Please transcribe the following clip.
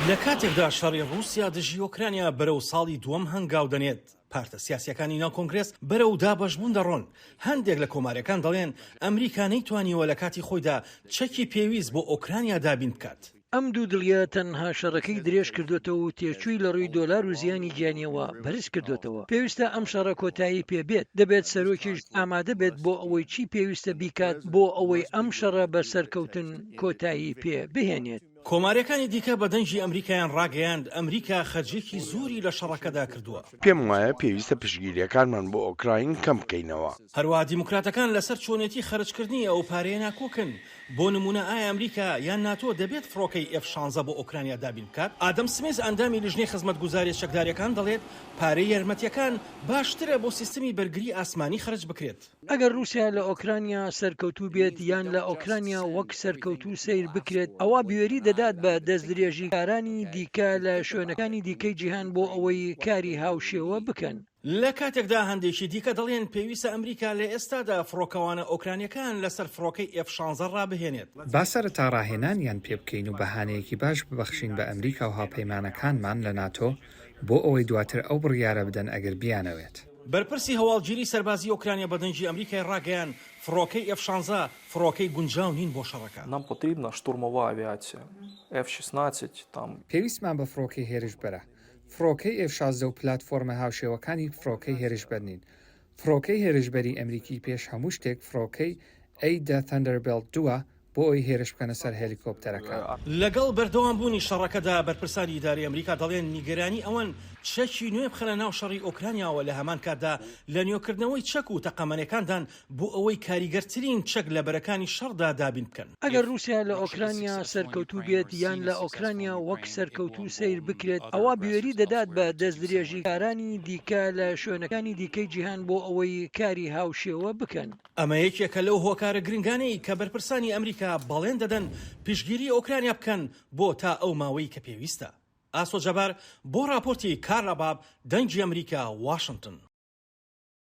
لە کاتێکدا شەڕی ڕووسیا دژی ئۆکرانیا بەرەو ساڵی دووەم هەنگاو دەنێت پارتە سیاسیەکانی ناو کۆنگرێس بەرەو دابەشبوون دەڕۆن. هەندێک لە کۆماریەکان دەڵێن ئەمریکا نەیتوانیوە لە کاتی خۆیدا چەکی پێویست بۆ ئۆکرانیا دابین بکات. ئەم دوو دڵیە تەنها شەڕەکەی درێژ کردوێتەوە و تێچووی لە ڕووی دۆلار و زیانی گیانیەوە بەرز کردوێتەوە. پێویستە ئەم شەڕە کۆتایی پێبێت، دەبێت سەرۆکیش ئامادە بێت بۆ ئەوەی چی پێویستە بیکات بۆ ئەوەی ئەم شەڕە بەسەرکەوتن کۆتایی پێ بهێنێت. کۆماریەکانی دیکە بە دەنجی ئەمریکایان ڕاگەیاند ئەمریکا خەرجێکی زۆری لە شەڕەکەدا کردووە. پێم وایە پێویستە پشگیریەکانمان بۆ ئۆکراین کەم بکەینەوە. هەروەها دیموکراتەکان لەسەر چۆنێتی خەرجکردنی ئەو پارەیە ناکۆکن. بۆ نمونە ئایا ئەمریکا یان ناتۆ دەبێت فڕۆکەی F-16 بۆ ئۆکرانیا دابین بکات؟ ئادەم سمێز ئەندامی لیژنەی خزمەتگوزاری چەکداریەکان دەڵێت پارەی یارمەتیەکان باشترە بۆ سیستەمی بەرگری ئاسمانی خەرج بکرێت. ئەگەر رووسیا لە ئۆکرانیا سەرکەوتوو بێت یان لە ئۆکرانیا وەک سەرکەوتوو سیر بکرێت، ئەوە بوێری دەدات بە دەستدرێژی کارانی دیکە لە شوێنەکانی دیکەی جیهان بۆ ئەوەی کاری هاوشێوە بکەن. لە کاتێکدا هەندێکی دیکە دەڵێن پێویستە ئەمریکا لە ئێستادا فڕۆکەوانە ئۆکرانیەکان لەسەر فڕۆکەی F-16 ڕابهێنێت. با سەرەتا ڕاهێنانیان پێ بکەین و بەهانەیەکی باش ببەخشین بە ئەمریکا و هاوپەیمانەکانمان لە ناتۆ بۆ ئەوەی دواتر ئەو بڕیارە بدەن ئەگەر بیانەوێت. بەرپرسی هەواڵگیری سەربازی ئۆکرانیا بە دەنجی ئەمریکای ڕاگەیان فڕۆکەی F-16 فڕۆکەی گونجاو نین بۆ شەڕەکە. Нам потрібна штурмова авіація. F-16 там. پێویستمان بە فڕۆکەی هێرش بەرە. فڕۆکەی F-16 و پلاتفۆرمە هاوشێوەکانی فڕۆکەی هێرشبەر نین. فڕۆکەی هێرشبەری ئەمریکی پێش هەموو شتێک فڕۆکەی ئەیدا تەندەربێڵت 2 بۆ ئەوی هێرش بکەنە سەر هێلیکۆپتەرەکە. لەگەڵ بەردەوامبوونی شەڕەکەدا بەرپرسانی ئیداری ئەمریکا دەڵێن نیگەرانی ئەوەن چەکی نوێ بخەنە ناو شەڕی ئۆکرانیاوە لە هەمان کاتدا لە نوێکردنەوەی چەک و تەقەمەنەکاندان بۆ ئەوەی کاریگەرترین چەک لە بەرەکانی شەڕدا دابین بکەن. ئەگەر رووسیا لە ئۆکرانیا سەرکەوتوو بێت یان لە ئۆکرانیا وەک سەرکەوتوو سیر بکرێت، ئەوە بوێری دەدات بە دەستدرێژی کارانی دیکە لە شوێنەکانی دیکەی جیهان بۆ ئەوەی کاری هاوشێوە بکەن. ئەمە یەکێکە لەو هۆکارە گرنگانەی کە بەرپرسانی ئەمریکا بەڵێن دەدەن پشگیری ئۆکرانیا بکەن بۆ تا ئەو ماوەی کە پێویستە. ئاسۆ جەبار بۆ راپۆرتی کارلاباب دەنجی ئەمریکا واشنگتن.